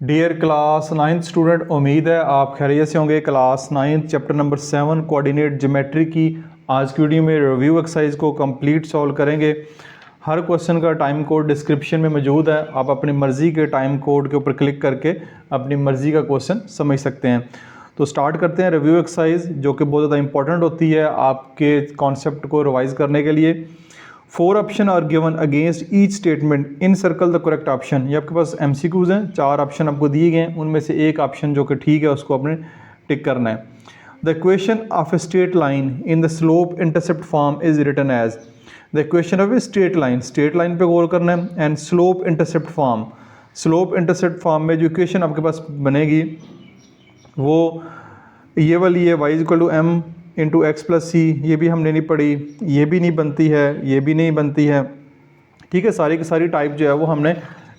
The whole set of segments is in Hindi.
डियर क्लास 9th स्टूडेंट, उम्मीद है आप खैरियत से होंगे। Class 9th chapter number 7 coordinate geometry की आज की वीडियो में रिव्यू एक्सरसाइज को कंप्लीट सॉल्व करेंगे। हर क्वेश्चन का टाइम कोड डिस्क्रिप्शन में मौजूद है। आप अपनी मर्ज़ी के टाइम कोड के ऊपर क्लिक करके अपनी मर्ज़ी का क्वेश्चन समझ सकते हैं। तो स्टार्ट करते हैं रिव्यू एक्सरसाइज, जो कि बहुत ज़्यादा इंपॉर्टेंट होती है आपके कॉन्सेप्ट को रिवाइज़ करने के लिए। 4 option are given against each statement in circle the correct option. ये आपके पास एमसीक्यूज़ हैं, 4 ऑप्शन आपको दिए गए हैं, उनमें से एक ऑप्शन जो कि ठीक है उसको आपने टिक करना है। The equation of a straight line in the slope intercept form is written as. The equation of a straight line पे गौर करना है। एंड स्लोप इंटरसेप्ट फॉर्म में जो इक्वेशन आपके पास बनेगी वो ये वाली है, y equal to M into X plus C. ये भी हमने नहीं पढ़ी, ये भी नहीं बनती है, ये भी नहीं बनती है। ठीक है, सारी की सारी टाइप जो है वो हमने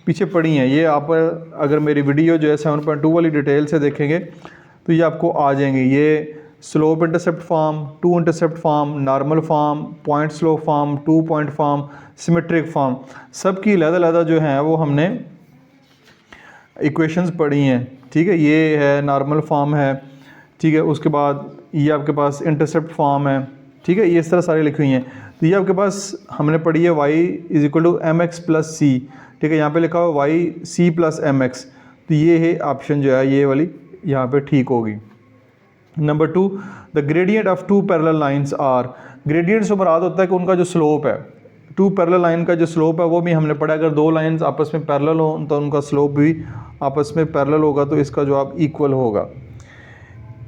पीछे पढ़ी हैं। ये आप अगर मेरी वीडियो जो है 7.2 वाली डिटेल से देखेंगे तो ये आपको आ जाएंगे। ये slope intercept form, two intercept form, normal form, point slope form, 2 point form, symmetric form, सबकी अलग-अलग जो है वो हमने इक्वेशंस पढ़ी हैं। ठीक है, ये है नॉर्मल फॉर्म है। ठीक है, उसके बाद ये आपके पास इंटरसेप्ट फॉर्म है। ठीक है, ये इस तरह सारी लिखी हुई हैं। तो ये आपके पास हमने पढ़ी है y is equal to M X plus C. ठीक है, यहाँ पे लिखा हुआ y C plus M X. तो ये है ऑप्शन जो है ये वाली यहाँ पे ठीक होगी। Number 2, the gradient of 2 parallel lines are. Gradient से मुराद होता है कि उनका जो स्लोप है, 2 पैरेलल लाइन का जो स्लोप है वो भी हमने पढ़ा। अगर 2 लाइंस आपस में पैरेलल हो तो उनका स्लोप भी आपस में पैरेलल होगा, तो इसका जवाब इक्वल होगा।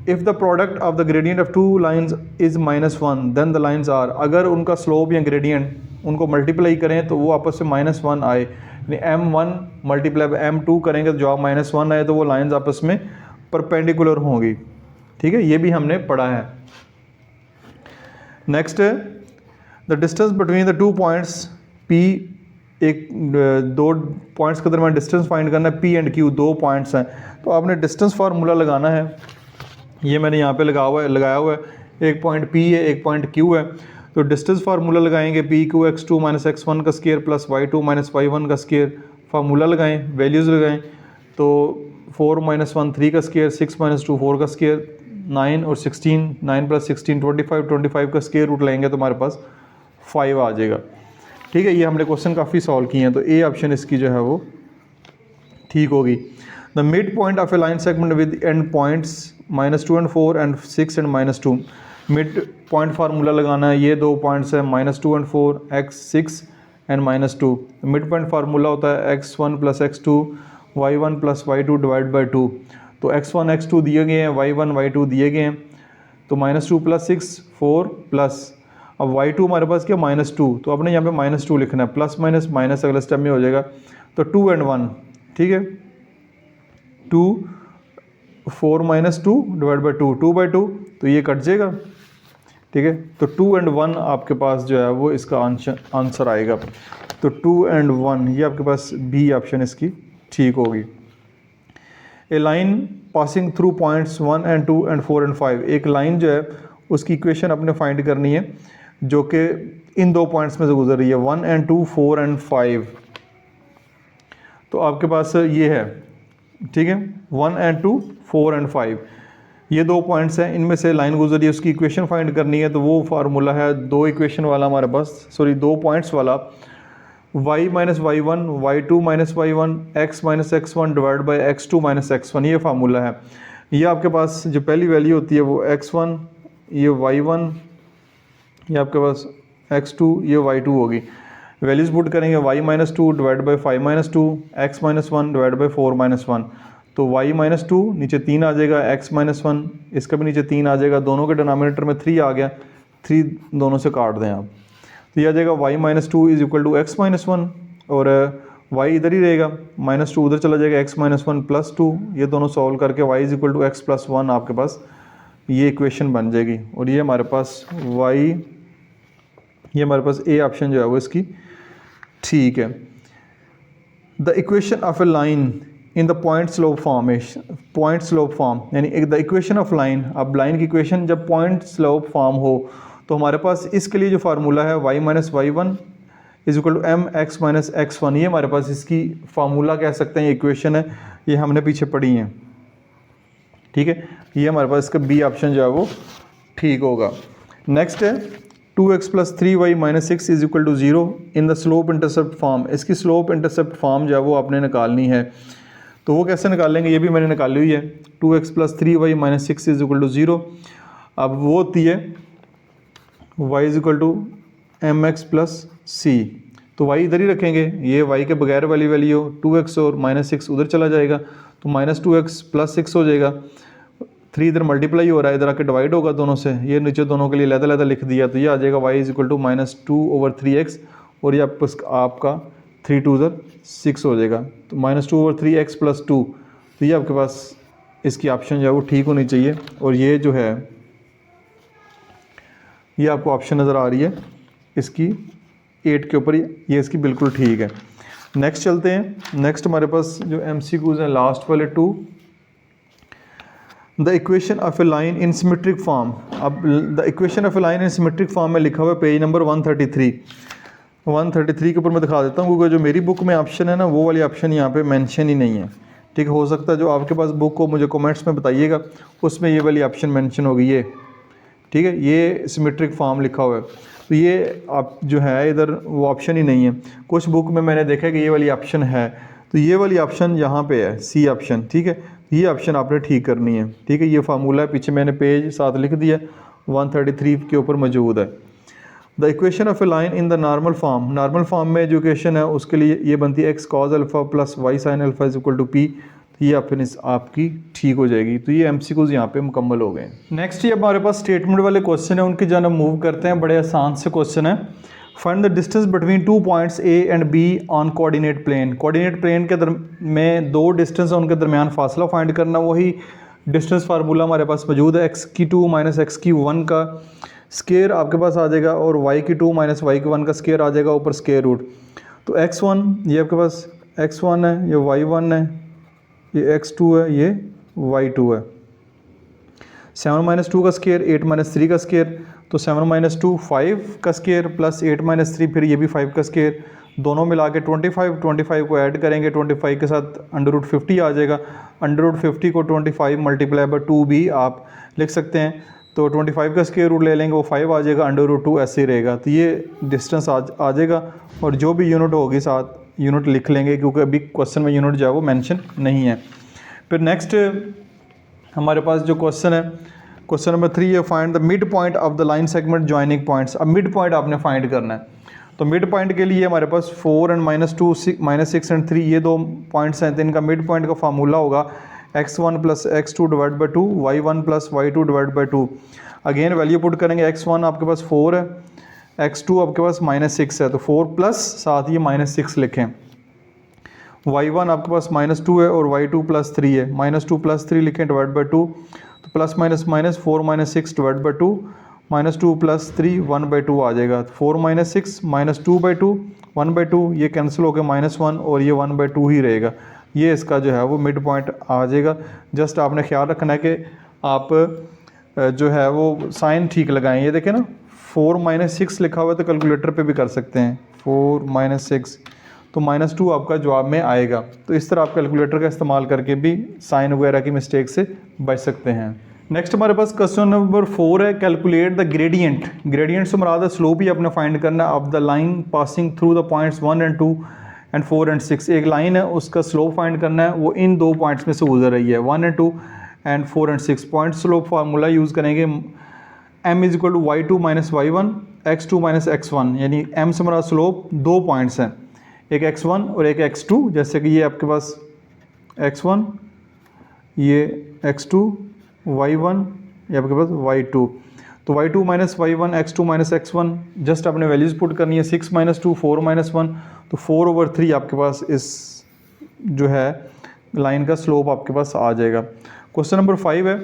If the product of the gradient of 2 lines is -1 then the lines are. अगर उनका स्लोप या ग्रेडियंट उनको मल्टीप्लाई करें तो वो आपस में -1 आए, यानी m1 मल्टीप्लाई बाय m2 करेंगे तो जवाब -1 आए, तो वो लाइंस आपस में परपेंडिकुलर होंगी। ठीक है, ये भी हमने पढ़ा है। नेक्स्ट है the distance between the 2 points P। एक 2 पॉइंट्स के दरमियान डिस्टेंस फाइंड करना है। P एंड Q 2 पॉइंट्स हैं, तो आपने डिस्टेंस फार्मूला लगाना है। ये मैंने यहाँ पे लगाया हुआ है। एक पॉइंट P है, एक पॉइंट Q है। तो डिस्टेंस फार्मूला लगाएंगे PQ x2 माइनस x1 का square plus y2 minus y1 का स्केयर। फार्मूला लगाएं, वैल्यूज़ लगाएं। तो 4 माइनस 1 3 का स्केयर, 6 माइनस 2 4 का स्केयर, 9 और 16, 9 प्लस 16 25 का स्केयर रूट लेंगे तो हमारे पास 5 आ जाएगा। ठीक है, ये हमने क्वेश्चन काफ़ी सॉल्व किए हैं, तो ए ऑप्शन इसकी जो है वो ठीक होगी। The mid point of a line segment with and points -2 and 4 and 6 and -2। Mid point formula लगाना है। ये 2 पॉइंट्स हैं -2 and 4, x6 and -2। Mid point formula होता है x1 plus x2 y1 plus y2 divide by 2। तो x1 x2 दिए गए हैं, y1 y2 दिए गए हैं। तो -2 प्लस 6 4 प्लस, अब y2 हमारे पास क्या -2, तो आपने यहाँ पे -2 लिखना है। प्लस माइनस माइनस अगले स्टेप में हो जाएगा। तो 2 and 1, ठीक है, 2 4 माइनस 2 डिवाइड बाई 2, 2 बाई 2, तो ये कट जाएगा। ठीक है, तो 2 and 1 आपके पास जो है वो इसका आंसर आएगा। तो 2 and 1 ये आपके पास बी ऑप्शन इसकी ठीक होगी। A line passing through points 1 and 2 and 4 and 5। एक लाइन जो है उसकी इक्वेशन अपने फाइंड करनी है जो कि इन 2 पॉइंट्स में से गुजर रही है, 1 and 2 4 and 5। तो आपके पास ये है, ठीक है, 1 and 2 4 and 5 ये 2 पॉइंट्स हैं, इनमें से लाइन गुजरी है, उसकी इक्वेशन फाइंड करनी है। तो वो फार्मूला है 2 इक्वेशन वाला हमारे पास, 2 पॉइंट्स वाला, y minus y1 y2 minus y1 x minus x1 divide by x2 minus x1, ये फार्मूला है। ये आपके पास जो पहली वैल्यू होती है वो x1, ये y1, ये आपके पास x2, ये y2 होगी। वैल्यूज़ पुट करेंगे y minus 2 divide by 5 minus 2, x minus 1 divide by 4 minus 1। तो y माइनस 2 नीचे 3 आ जाएगा, x माइनस 1 इसका भी नीचे 3 आ जाएगा, दोनों के डिनोमिनेटर में 3 आ गया, 3 दोनों से काट दें आप, तो ये आ जाएगा y minus 2 is equal to x minus 1, और y इधर ही रहेगा, -2 उधर चला जाएगा, x माइनस 1 प्लस 2, ये दोनों सॉल्व करके y is equal to x plus 1 आपके पास ये इक्वेशन बन जाएगी। और ये हमारे पास ये हमारे पास ए ऑप्शन जो है वो इसकी ठीक है। The equation of a line in the point slope form, यानी द इक्वेशन ऑफ लाइन, अब लाइन की इक्वेशन जब पॉइंट स्लोप फॉर्म हो तो हमारे पास इसके लिए जो फार्मूला है y minus y1 is equal to M x minus x one, ये हमारे पास इसकी फार्मूला कह सकते हैं, इक्वेशन है, ये हमने पीछे पढ़ी हैं, ठीक है। ये हमारे पास इसका बी ऑप्शन जो है वो ठीक होगा। नेक्स्ट है 2x plus 3y minus 6 is equal to 0 in the slope intercept form. इसकी स्लोप इंटरसेप्ट फॉर्म जो है वो आपने निकालनी है, तो वो कैसे निकालेंगे, ये भी मैंने निकाली हुई है। 2x plus 3y minus 6 is equal to 0, अब वो होती है y is equal to M X plus C, तो y इधर ही रखेंगे, ये y के बगैर वाली वैल्यू 2x और माइनस 6 उधर चला जाएगा, तो माइनस 2x प्लस 6 हो जाएगा, 3 इधर मल्टीप्लाई हो रहा है, इधर आके डिवाइड होगा दोनों से, ये नीचे दोनों के लिए लहदा लिख दिया, तो ये आ जाएगा y is equal to minus 2/3x, और ये आपका 3 2 इधर 6 हो जाएगा, तो माइनस 2/3x प्लस 2, तो ये आपके पास इसकी ऑप्शन जो है वो ठीक होनी चाहिए, और ये जो है ये आपको ऑप्शन नज़र आ रही है इसकी 8 के ऊपर, ये इसकी बिल्कुल ठीक है। नेक्स्ट चलते हैं, नेक्स्ट हमारे पास जो MCQs हैं लास्ट वाले 2, the equation of a line in symmetric form. अब the equation of a line in symmetric form में लिखा हुआ है पेज नंबर 133 के ऊपर मैं दिखा देता हूँ, क्योंकि जो मेरी बुक में ऑप्शन है ना वो वाली ऑप्शन यहाँ पे मेंशन ही नहीं है, ठीक है। हो सकता है जो आपके पास बुक हो मुझे कमेंट्स में बताइएगा, उसमें ये वाली ऑप्शन मेंशन होगी, ये ठीक है, ये सिमेट्रिक फॉर्म लिखा हुआ है, तो ये आप जो है इधर वो ऑप्शन ही नहीं है। कुछ बुक में मैंने देखा कि ये वाली ऑप्शन है, तो ये वाली ऑप्शन यहाँ पे है, सी ऑप्शन, ठीक है, ये ऑप्शन आपने ठीक करनी है, ठीक है। ये फार्मूला है, पीछे मैंने पेज साथ लिख दिया, 133 के ऊपर मौजूद है। The equation of a line in the normal form में जो इक्वेशन है उसके लिए ये बनती है x cos alpha plus y sine alpha is equal to p, तो ये ऑप्शन आपकी ठीक हो जाएगी। तो ये MCQs यहाँ पे मुकम्मल हो गए। नेक्स्ट ये हमारे पास स्टेटमेंट वाले क्वेश्चन है, उनकी जानब मूव करते हैं। बड़े आसान से क्वेश्चन है। Find the distance between 2 points A and B on coordinate plane. Coordinate plane के में 2 डिस्टेंस है, उनके दरमियान फासला फाइंड करना। वही डिस्टेंस फार्मूला हमारे पास मौजूद है, x की 2 माइनस x की 1 का स्केयर आपके पास आ जाएगा, और y की 2 माइनस y की 1 का स्केयर आ जाएगा ऊपर स्केयर रूट। तो x1 ये आपके पास x1 है, ये y1 है, ये x2 है, ये y2 है। 7 माइनस 2 का स्केयर 8 माइनस 3 का स्केयर, तो 7 माइनस 2 5 का स्केयर प्लस 8 माइनस 3 फिर ये भी 5 का स्केयर, दोनों मिला के 25 को ऐड करेंगे, 25 के साथ √50 आ जाएगा। √50 को 25 मल्टीप्लाई बाय 2 भी आप लिख सकते हैं, तो 25 का स्केयर रूट ले लेंगे, वो 5 आ जाएगा, √2 ऐसे ही रहेगा। तो ये डिस्टेंस आ जाएगा, और जो भी यूनिट होगी साथ यूनिट लिख लेंगे, क्योंकि अभी क्वेश्चन में यूनिट जो है वो मेंशन नहीं है। फिर नेक्स्ट हमारे पास जो क्वेश्चन है, क्वेश्चन नंबर 3 है, find the mid point of the line segment joining points. अब मिड पॉइंट आपने फाइंड करना है, तो मिड पॉइंट के लिए हमारे पास 4 एंड -2 -6 एंड 3 ये 2 पॉइंट्स हैं, तो इनका मिड पॉइंट का फार्मूला होगा x1 plus x2 divide by 2, y1 plus y2 divide by 2। Again value put करेंगे, x1 आपके पास 4 है, x2 आपके पास -6 है, तो 4 प्लस साथ ये -6 लिखें। y1 आपके पास -2 है और y2 प्लस 3 है, -2 प्लस 3 लिखें डिवाइड बाई 2, तो plus minus minus 4 minus 6 divide by 2, -2 plus 3 1/2 आ जाएगा। 4 माइनस 6 -2/2 1/2, ये कैंसिल होकर -1 और ये 1/2 ही रहेगा। ये इसका जो है वो मिड पॉइंट आ जाएगा। जस्ट आपने ख्याल रखना है कि आप जो है वो साइन ठीक लगाएं। ये देखें ना 4 - 6 लिखा हुआ है, तो कैलकुलेटर पे भी कर सकते हैं, 4 - 6 तो -2 आपका जवाब में आएगा। तो इस तरह आप कैलकुलेटर का इस्तेमाल करके भी साइन वगैरह की मिस्टेक से बच सकते हैं। नेक्स्ट हमारे पास क्वेश्चन नंबर 4 है, कैलकुलेट द ग्रेडियंट। ग्रेडियंट से मुराद है स्लोप ही आपने फाइंड करना है of the line passing through the points 1 and 2 and 4 and 6। एक लाइन है, उसका स्लोप फाइंड करना है, वो इन 2 पॉइंट्स में से गुजर रही है, 1 and 2 and 4 and 6। Point slope formula use करेंगे, m = y2 - y1 x2 - x1, यानी m से मुराद स्लोप 2 पॉइंट्स हैं, एक x1 और एक x2। जैसे कि ये आपके पास x1, ये x2, y1, ये आपके पास y2। तो y2 - y1 x2 - x1, just आपने वैल्यूज़ पुट करनी है, 6 - 2 4 - 1, तो 4/3 आपके पास इस जो है लाइन का स्लोप आपके पास आ जाएगा। क्वेश्चन नंबर 5 है,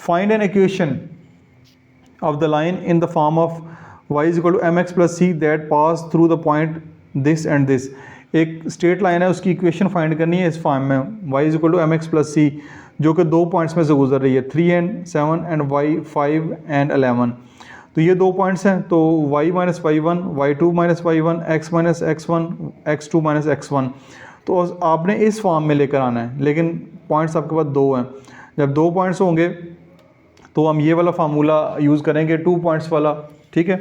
find an equation of the line in the form of y = mx + c that pass through the point this and this. एक स्ट्रेट लाइन है, उसकी इक्वेशन फाइंड करनी है इस फॉर्म में, y = mx + c, जो कि 2 पॉइंट्स में से गुजर रही है, 3 and 7 and y 5 and 11। तो ये 2 पॉइंट्स हैं, तो y minus y1, y2 minus y1, x minus x1, x2 minus x1। तो आपने इस फॉर्म में लेकर आना है, लेकिन पॉइंट्स आपके पास 2 हैं। जब 2 पॉइंट्स होंगे तो हम ये वाला फार्मूला यूज़ करेंगे 2 पॉइंट्स वाला, ठीक है।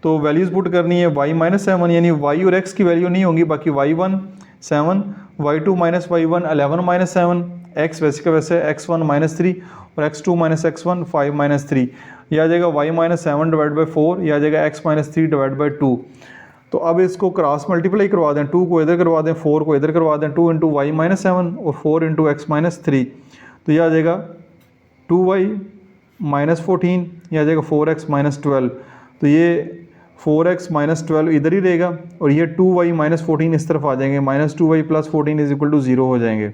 तो वैल्यूज़ पुट करनी है y माइनस 7, यानी y और x की वैल्यू नहीं होंगी, बाकी y1 7, y2 minus y1 11 minus 7, x वैसे का वैसे x1 माइनस 3 और x2 माइनस x1 5 माइनस 3। यह आ जाएगा y माइनस 7 डिवाइड बाई 4, यह आ जाएगा x माइनस 3 डिवाइड बाई 2। तो अब इसको क्रॉस मल्टीप्लाई करवा दें, 2 को इधर करवा दें, 4 को इधर करवा दें, 2 इंटू वाई माइनस 7 और 4 इंटू एक्स माइनस 3। तो यह आ जाएगा 2y माइनस 14, यह आ जाएगा 4x माइनस 12। तो ये 4x माइनस 12 इधर ही रहेगा और ये 2y माइनस 14 इस तरफ आ जाएंगे, minus 2y plus 14 is equal to 0 हो जाएंगे।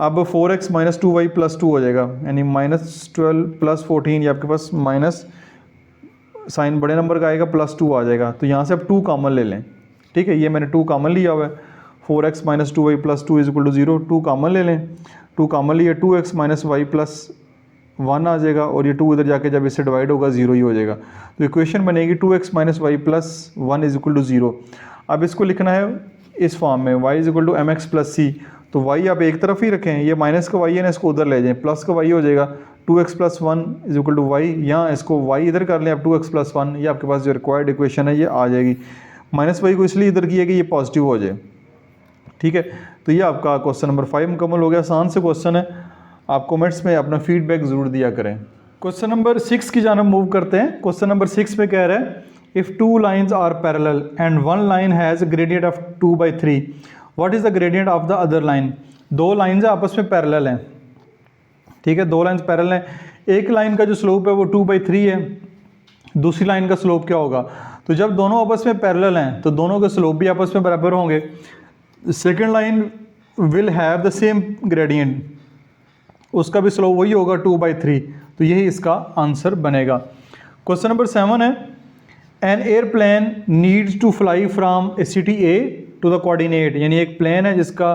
अब 4x माइनस 2y प्लस 2 हो जाएगा, यानी माइनस 12 प्लस 14, ये आपके पास माइनस साइन बड़े नंबर का आएगा, प्लस 2 आ जाएगा। तो यहाँ से आप 2 कॉमन ले लें, ठीक है। ये मैंने 2 कॉमन लिया हुआ है, 4x minus 2y plus 2 is equal to 0, 2 common ले लें, 2 कॉमन लिया, 2x माइनस y प्लस 1 आ जाएगा और ये 2 इधर जाके जब इससे डिवाइड होगा 0 ही हो जाएगा। तो इक्वेशन बनेगी 2x minus y plus 1 is equal to 0। अब इसको लिखना है इस फॉर्म में, y is equal to M X plus C. तो y आप एक तरफ ही रखें, ये माइनस का y है ना, इसको उधर ले जाएं, प्लस का y हो जाएगा 2x plus 1 is equal to y, यहाँ इसको y इधर कर लें, अब 2x प्लस 1, ये आपके पास जो रिक्वायर्ड इक्वेशन है ये आ जाएगी। माइनस y को इसलिए इधर किया कि ये पॉजिटिव हो जाए, ठीक है। तो ये आपका क्वेश्चन नंबर 5 मुकम्मल हो गया। आसान से क्वेश्चन है, आप कमेंट्स में अपना फीडबैक ज़रूर दिया करें। क्वेश्चन नंबर 6 की जानब मूव करते हैं। क्वेश्चन नंबर 6 में कह रहा है if 2 lines are parallel and 1 line has gradient of 2/3, what is the gradient of the other line. 2 lines आपस में पैरेलल हैं, ठीक है, 2 लाइन्स पैरेलल हैं। एक लाइन का जो स्लोप है वो 2/3 है, दूसरी लाइन का स्लोप क्या होगा। तो जब दोनों आपस में पैरेलल हैं तो दोनों के स्लोप भी आपस में बराबर होंगे। Second line will have the same gradient, उसका भी स्लोप वही होगा 2/3। तो यही इसका आंसर बनेगा। क्वेश्चन नंबर 7 है an airplane needs to fly from a city A to the coordinate, यानी एक प्लेन है जिसका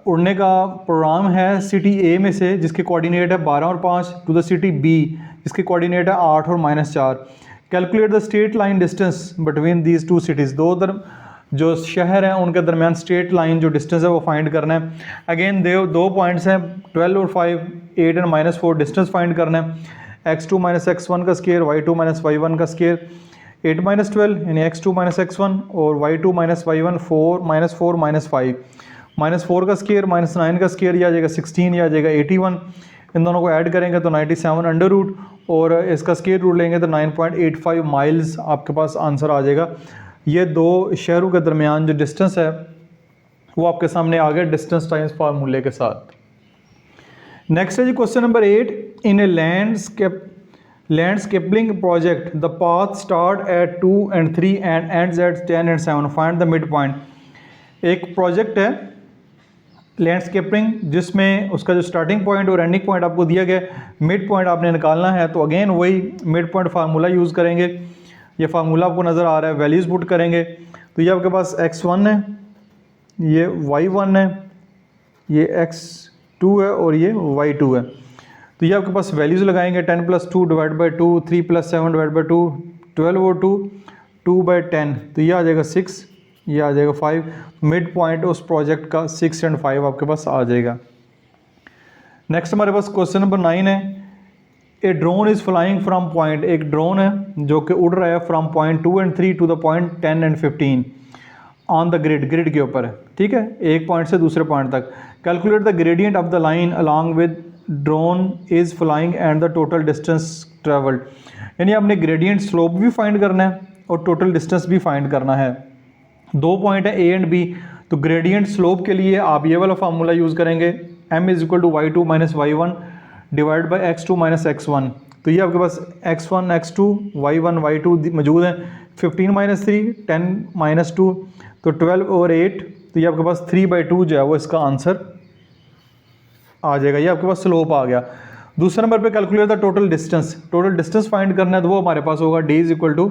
उड़ने का प्रोग्राम है सिटी ए में से जिसके कोऑर्डिनेट है 12 और 5 टू द सिटी बी जिसके कोऑर्डिनेट है 8 और -4। Calculate the straight line distance between these 2 cities, जो शहर हैं उनके दरमियान स्ट्रेट लाइन जो डिस्टेंस है वो फाइंड करना है। अगेन 2 पॉइंट्स हैं 12 और 5, 8 एंड -4 डिस्टेंस फाइंड करना है। x2 माइनस x1 का स्केयर, y2 माइनस y1 का स्केयर, 8 माइनस 12 यानी x2 माइनस x1 और y2 minus y1 4 minus 4 minus 5, -4 का स्केयर -9 का स्केयर, यह आ जाएगा 16, यह आ जाएगा 81। इन दोनों को ऐड करेंगे तो 97 अंडर रूट और इसका स्केयर रूट लेंगे तो 9.85 माइल्स आपके पास आंसर आ जाएगा। ये 2 शहरों के दरमियान जो डिस्टेंस है वो आपके सामने आ गया डिस्टेंस टाइम्स फार्मूले के साथ। नेक्स्ट है जी question number 8, in a landscaping project the path start at 2 and 3 and ends at 10 and 7, find the mid point. एक प्रोजेक्ट है लैंडस्केपिंग जिसमें उसका जो स्टार्टिंग पॉइंट और एंडिंग पॉइंट आपको दिया गया, मिड पॉइंट आपने निकालना है। तो अगेन वही मिड पॉइंट फार्मूला यूज़ करेंगे। ये फार्मूला आपको नज़र आ रहा है, वैल्यूज़ पुट करेंगे। तो ये आपके पास x1 है, ये y1 है, ये x2 है और ये y2 है। तो ये आपके पास वैल्यूज़ लगाएंगे 10 + 2 डिवाइड बाई 2, 3 + 7 डिवाइड बाई 2, 12 और 2, 2/10। तो ये आ जाएगा 6, ये आ जाएगा 5। मिड पॉइंट उस प्रोजेक्ट का 6 और 5 आपके पास आ जाएगा। नेक्स्ट हमारे पास क्वेश्चन नंबर 9 है a drone is flying from point, एक ड्रोन है जो कि उड़ रहा है from point 2 and 3 to the point 10 and 15 on the grid के ऊपर है, ठीक है, एक पॉइंट से दूसरे पॉइंट तक। Calculate the gradient of the line along with drone is flying and the total distance travelled, यानी आपने ग्रेडियंट स्लोप भी फाइंड करना है और टोटल डिस्टेंस भी फाइंड करना है। 2 पॉइंट है ए एंड बी, तो ग्रेडियंट स्लोप के लिए आप ये वाला फार्मूला यूज़ करेंगे, m is equal to y2 minus y1 divide by x2 minus x1। तो ये आपके पास x1 x2 y1 y2 मौजूद हैं। 15 - 3 10 - 2 तो 12 और 8, तो ये आपके पास 3/2 जो है वो इसका आंसर आ जाएगा। ये आपके पास स्लोप आ गया। दूसरे नंबर पे calculate the total distance find करना है, तो वो हमारे पास होगा d is equal to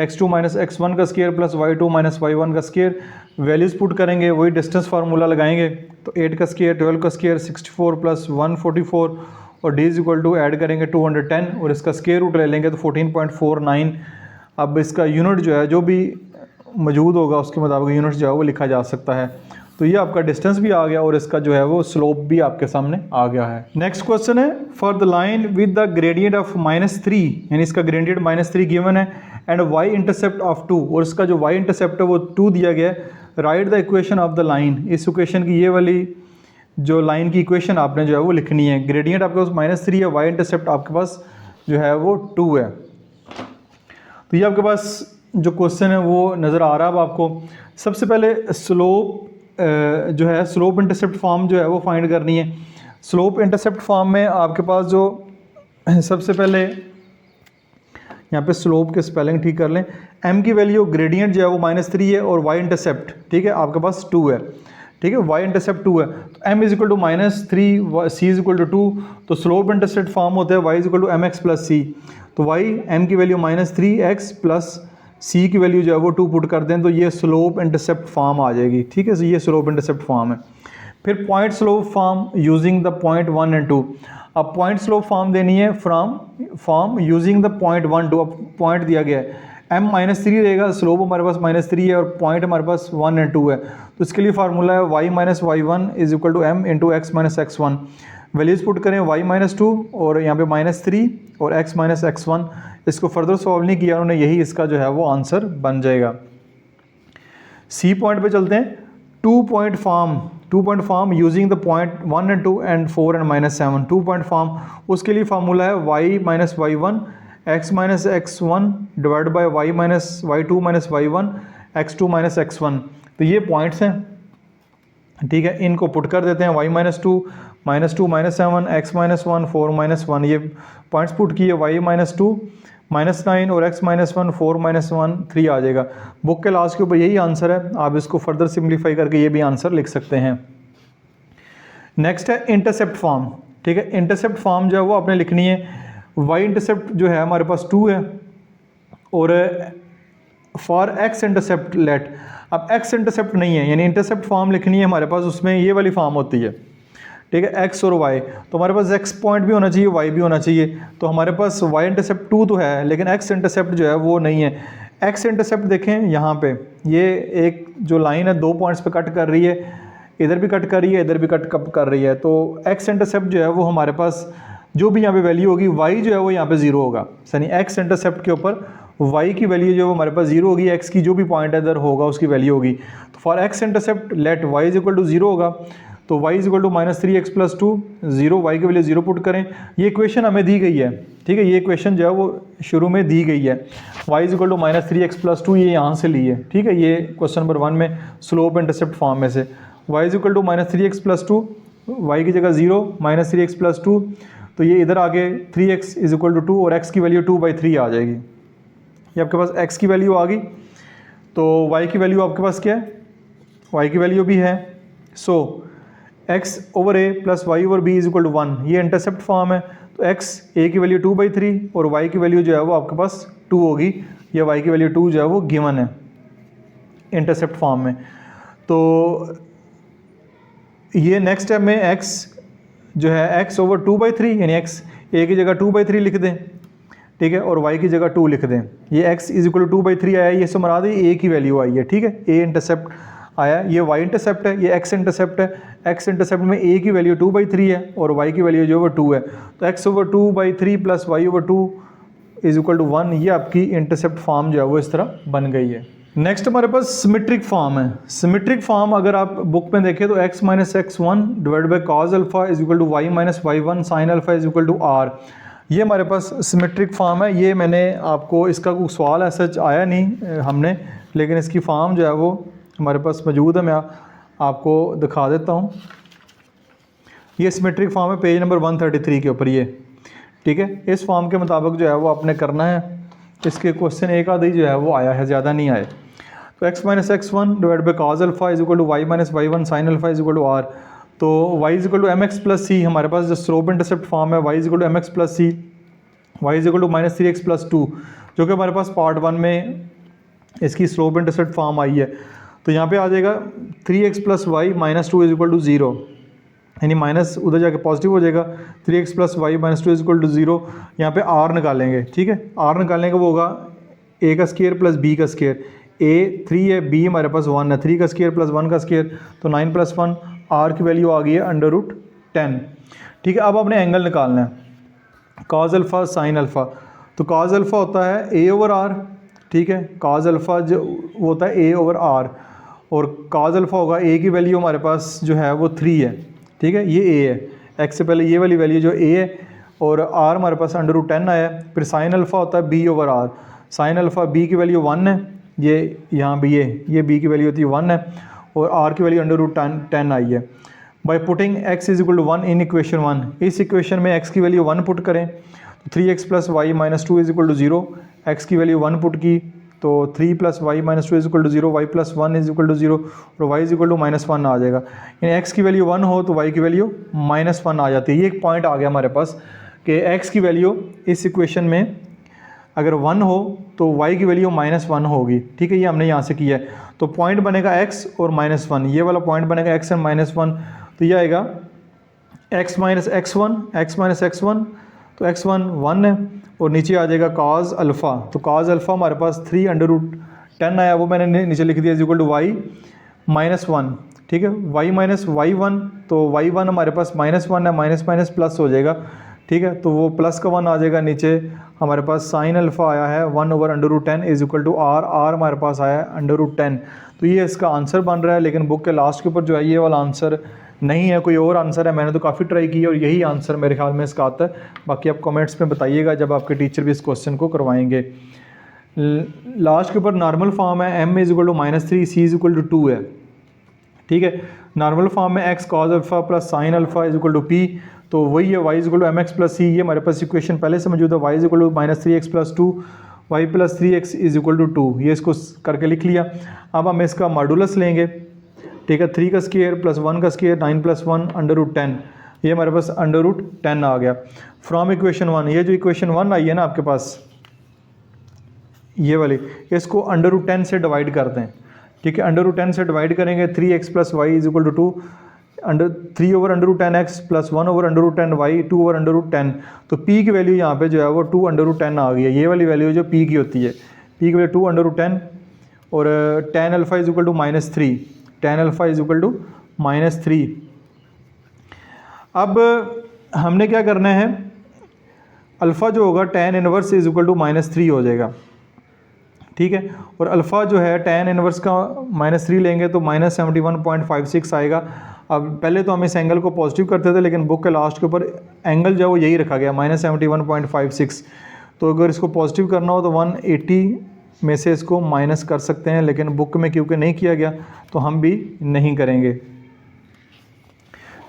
x2 minus x1 का square plus y2 minus y1 का स्केयर। वैल्यूज़ पुट करेंगे, वही डिस्टेंस फार्मूला लगाएंगे। तो 8 का स्केयर, 12 का स्केयर, 64 + 144 और d is equal to add करेंगे 210 और इसका स्क्वायर रूट ले लेंगे तो 14.49। अब इसका यूनिट जो है जो भी मौजूद होगा उसके मुताबिक यूनिट जो है वो लिखा जा सकता है। तो ये आपका डिस्टेंस भी आ गया और इसका जो है वो स्लोप भी आपके सामने आ गया है। नेक्स्ट क्वेश्चन है for the line with the gradient of -3 यानी इसका ग्रेडियंट -3 गिवन है एंड y इंटरसेप्ट ऑफ 2 और इसका जो y इंटरसेप्ट है वो 2 दिया गया है। Right the equation of the line, इस इक्वेशन की ये वाली जो लाइन की इक्वेशन आपने जो है वो लिखनी है। ग्रेडियंट आपके पास -3 है, y इंटरसेप्ट आपके पास जो है वो 2 है। तो ये आपके पास जो क्वेश्चन है वो नज़र आ रहा है अब आपको। सबसे पहले स्लोप जो है स्लोप इंटरसेप्ट फॉर्म जो है वो फाइंड करनी है। स्लोप इंटरसेप्ट फॉर्म में आपके पास जो सबसे पहले यहाँ पे स्लोप के स्पेलिंग ठीक कर लें। m की वैल्यू ग्रेडियंट जो है वो -3 है और y इंटरसेप्ट ठीक है आपके पास 2 है, ठीक है y इंटरसेप्ट 2 है। तो m is equal to -3 c is equal to 2, तो स्लोप इंटरसेप्ट फॉर्म होता है y is equal to mx plus c। तो y m की वैल्यू -3x प्लस c की वैल्यू जो है वो 2 पुट कर दें तो ये स्लोप इंटरसेप्ट फॉर्म आ जाएगी, ठीक है। तो ये स्लोप इंटरसेप्ट फॉर्म है। फिर point slope form using the point 1 and 2। अब पॉइंट स्लोप फॉर्म देनी है फॉर्म यूजिंग द पॉइंट 1 2। अब पॉइंट दिया गया है m -3 रहेगा, स्लोप हमारे पास -3 है और पॉइंट हमारे पास 1 एंड 2 है। तो इसके लिए फार्मूला है y - y1 is equal to m into x - x1। Values put करें y - 2 और यहाँ पे -3 और x - x1। इसको फर्दर सॉल्व नहीं किया उन्होंने, यही इसका जो है वो आंसर बन जाएगा। सी पॉइंट पे चलते हैं। 2 point form using the point 1 and 2 and 4 and -7। 2 point form, उसके लिए फार्मूला है y - y1 x - x1 divide by y - y2 - y1 x2 - x1। तो ये पॉइंट्स हैं, ठीक है। इनको पुट कर देते हैं y - 2 -7 x - 1 4 - 1। ये पॉइंट्स पुट किए y - 2 -9 और x - 1 4 - 1 3 आ जाएगा। बुक के लास्ट के ऊपर यही आंसर है, आप इसको फर्दर सिंप्लीफाई करके ये भी आंसर लिख सकते हैं। नेक्स्ट है इंटरसेप्ट फॉर्म, ठीक है। इंटरसेप्ट फॉर्म जो है वो आपने लिखनी है। y इंटरसेप्ट जो है हमारे पास 2 है और फॉर x इंटरसेप्ट लेट। अब x इंटरसेप्ट नहीं है यानी इंटरसेप्ट फॉर्म लिखनी है हमारे पास, उसमें ये वाली फॉर्म होती है, ठीक है। x और y, तो हमारे पास x पॉइंट भी होना चाहिए, y भी होना चाहिए। तो हमारे पास y इंटरसेप्ट 2 तो है लेकिन x इंटरसेप्ट जो है वो नहीं है। x इंटरसेप्ट देखें यहाँ पे, ये एक जो लाइन है 2 पॉइंट्स पे कट कर रही है, इधर भी कट कर रही है, इधर भी कट कर रही है। तो x इंटरसेप्ट जो है वो हमारे पास जो भी यहाँ पे वैल्यू होगी, y जो है वो यहाँ पे 0 होगा, यानी x इंटरसेप्ट के ऊपर y की वैल्यू जो हमारे पास 0 होगी, x की जो भी पॉइंट इधर होगा उसकी वैल्यू होगी। तो for x intercept let y is equal to 0 होगा, तो y is equal to -3x plus 2 0, y की वैल्यू 0 पुट करें। ये इक्वेशन हमें दी गई है, ठीक है। ये इक्वेशन जो है वो शुरू में दी गई है, y is equal to -3x plus 2, ये यहाँ से ली है, ठीक है। ये क्वेश्चन नंबर 1 में स्लोप इंटरसेप्ट फॉर्म में से y is equal to -3x plus 2, y की जगह 0 -3x प्लस 2, तो ये इधर आगे 3x इज इक्वल टू 2 और x की वैल्यू 2/3 आ जाएगी। ये आपके पास x की वैल्यू आ गई, तो y की वैल्यू आपके पास क्या है, y की वैल्यू भी है। So x over a plus y over b is equal to 1, ये इंटरसेप्ट फॉर्म है। तो x a की वैल्यू 2/3 और y की वैल्यू जो है वो आपके पास 2 होगी, या y की वैल्यू 2 जो है वो गिवन है इंटरसेप्ट फॉर्म में। तो ये नेक्स्ट स्टेप में x जो है x ओवर 2/3 यानी x a की जगह 2/3 लिख दें, ठीक है, और y की जगह 2 लिख दें। ये x इज इक्वल टू 2/3 आया, ये से मरा दी a की वैल्यू आई है, ठीक है। a इंटरसेप्ट आया, ये y इंटरसेप्ट है, ये x इंटरसेप्ट है। x इंटरसेप्ट में a की वैल्यू 2/3 है और y की वैल्यू जो है 2 है। तो x over 2/3 plus y over 2 is equal to 1, ये आपकी इंटरसेप्ट फॉर्म जो है वो इस तरह बन गई है। नेक्स्ट हमारे पास सिमेट्रिक फॉर्म है। सिमेट्रिक फॉर्म अगर आप बुक में देखें तो x - x1 divide by cos alpha is equal to y - y1 sin alpha is equal to r। ये हमारे पास सिमेट्रिक फॉर्म है। ये मैंने आपको, इसका कोई सवाल ऐसा आया नहीं हमने, लेकिन इसकी फॉर्म जो है वो हमारे पास मौजूद है। मैं आपको दिखा देता हूँ। ये सिमेट्रिक फॉर्म है पेज नंबर 133 के ऊपर, ये ठीक है। इस फॉर्म के मुताबिक जो है वो आपने करना है। इसके क्वेश्चन एक आधी जो है वो आया है, ज़्यादा नहीं आए। तो x - x1 divide by cos alpha is equal to y - y1 sin alpha is equal to r। तो y is equal to mx plus c, हमारे पास जो स्लोप इंटरसेप्ट फॉर्म है y is equal to mx plus c, y is equal to -3x plus 2, जो कि हमारे पास पार्ट 1 में इसकी स्लोप इंटरसेप्ट फॉर्म आई है। तो यहाँ पे आ जाएगा 3x plus y - 2 is equal to 0, यानी माइनस उधर जाके पॉजिटिव हो जाएगा, 3x plus y minus 2 is equal to 0। यहाँ पे r निकालेंगे, ठीक है, r निकालने का वो होगा a का स्केयर प्लस b का स्केयर। a 3 है, b हमारे पास 1 है, 3 का स्केयर प्लस 1 का स्केयर तो 9 प्लस 1, r की वैल्यू आ गई है √10। ठीक है, अब आपने एंगल निकालना है, cos अल्फ़ा साइन अल्फ़ा। तो cos अल्फ़ा होता है a ओवर r, ठीक है, cos अल्फ़ा जो वो होता है a ओवर r, और cos अल्फ़ा होगा a की वैल्यू हमारे पास जो है वो 3 है, ठीक है, ये a है, x से पहले ये वाली वैल्यू जो a है, और r हमारे पास √10 आया। फिर साइन अल्फ़ा होता है b over r, sine alpha b की वैल्यू 1 है, ये यहाँ भी ये b की वैल्यू होती है 1 है, और r की वैल्यू √10 आई है। By putting x is equal to 1 in equation 1, इस इक्वेशन में x की वैल्यू 1 पुट करें तो 3x plus y minus 2 is equal to 0, x की वैल्यू 1 पुट की तो 3 plus y minus 2 is equal to 0, y plus 1 is equal to 0, और वाई इज इक्वल टू -1 आ जाएगा। यानी x की वैल्यू 1 हो तो y की वैल्यू -1 आ जाती है। ये एक पॉइंट आ गया हमारे पास कि x की वैल्यू इस इक्वेशन में अगर 1 हो तो y की वैल्यू -1 होगी, ठीक है, ये हमने यहाँ से किया है। तो पॉइंट बनेगा x और -1, ये वाला पॉइंट बनेगा x एंड -1, तो ये आएगा x माइनस x1, तो x1 1 है, और नीचे आ जाएगा cos अल्फ़ा। तो cos अल्फ़ा हमारे पास 3√10 आया, वो मैंने नीचे लिख दिया इज इक्वल टू y -1, ठीक है, y माइनस y1, तो y1 हमारे पास -1 है, माइनस माइनस प्लस हो जाएगा, ठीक है, तो वो प्लस का 1 आ जाएगा। नीचे हमारे पास साइन अल्फ़ा आया है 1 over √10 is equal to r हमारे पास आया है √10। तो ये इसका आंसर बन रहा है, लेकिन बुक के लास्ट के ऊपर जो है ये वाला आंसर नहीं है, कोई और आंसर है। मैंने तो काफ़ी ट्राई की और यही आंसर मेरे ख्याल में इसका आता है। बाकी आप कमेंट्स में बताइएगा जब आपके टीचर भी इस क्वेश्चन को करवाएंगे। लास्ट के ऊपर नॉर्मल फॉर्म है m is equal to -3, c is equal to 2 है, ठीक है। नॉर्मल फॉर्म में x cos alpha plus sine alpha is equal to p, तो वही है y is equal to mx plus c, ये हमारे पास इक्वेशन पहले से मौजूद है। y is equal to -3x plus 2, y plus 3x is equal to 2, ये इसको करके लिख लिया। अब हम इसका मॉडुलस लेंगे, ठीक है, 3 का स्केयर प्लस 1 का स्केयर, 9 प्लस 1 √10, ये हमारे पास √10 आ गया फ्रॉम इक्वेशन 1। ये जो इक्वेशन 1 आई है ना आपके पास, ये वाली, इसको √10 से डिवाइड करते हैं, ठीक है, √10 से डिवाइड करेंगे, 3x plus y is equal to 2, 3 over √10x plus 1 over √10y 2 over √10, तो p की वैल्यू यहाँ पे जो है वो 2 √10 आ गई है। ये वाली वैल्यू जो p की होती है, p की वैल्यू 2 √10, और tan alpha is equal to -3, tan alpha is equal to -3। अब हमने क्या करना है, अल्फ़ा जो होगा tan inverse is equal to -3 हो जाएगा, ठीक है, और अल्फ़ा जो है tan इनवर्स का -3 लेंगे तो -71.56 आएगा। अब पहले तो हम इस एंगल को पॉजिटिव करते थे, लेकिन बुक के लास्ट के ऊपर एंगल जो है वो यही रखा गया -71.56, तो अगर इसको पॉजिटिव करना हो तो 180 में से इसको माइनस कर सकते हैं, लेकिन बुक में क्योंकि नहीं किया गया तो हम भी नहीं करेंगे,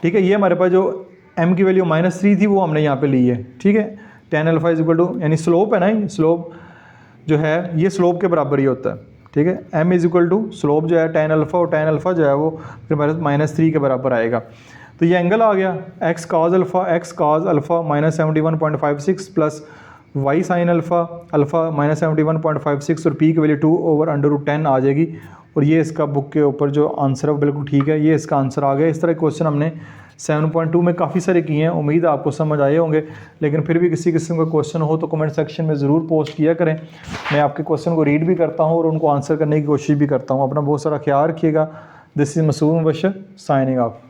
ठीक है। ये हमारे पास जो m की वैल्यू -3 थी वो हमने यहाँ पे ली है, ठीक है। tan alpha is equal to, यानी स्लोप है ना, ये स्लोप जो है ये स्लोप के बराबर ही होता है, ठीक है। m is equal to slope जो है tan अल्फ़ा, और tan अल्फ़ा जो है वो फिर हमारे -3 के बराबर आएगा। तो ये एंगल आ गया x cos alpha -71.56 plus y sine alpha -71.56, और p की वैल्यू 2 ओवर √10 आ जाएगी, और ये इसका बुक के ऊपर जो आंसर है वो बिल्कुल ठीक है, ये इसका आंसर आ गया। इस तरह क्वेश्चन हमने 7.2 में काफ़ी सारे किए हैं, उम्मीद है आपको समझ आए होंगे, लेकिन फिर भी किसी किस्म का क्वेश्चन हो तो कमेंट सेक्शन में ज़रूर पोस्ट किया करें। मैं आपके क्वेश्चन को रीड भी करता हूँ और उनको आंसर करने की कोशिश भी करता हूँ। अपना बहुत सारा ख्याल रखिएगा। This is Masoom Bashar signing of.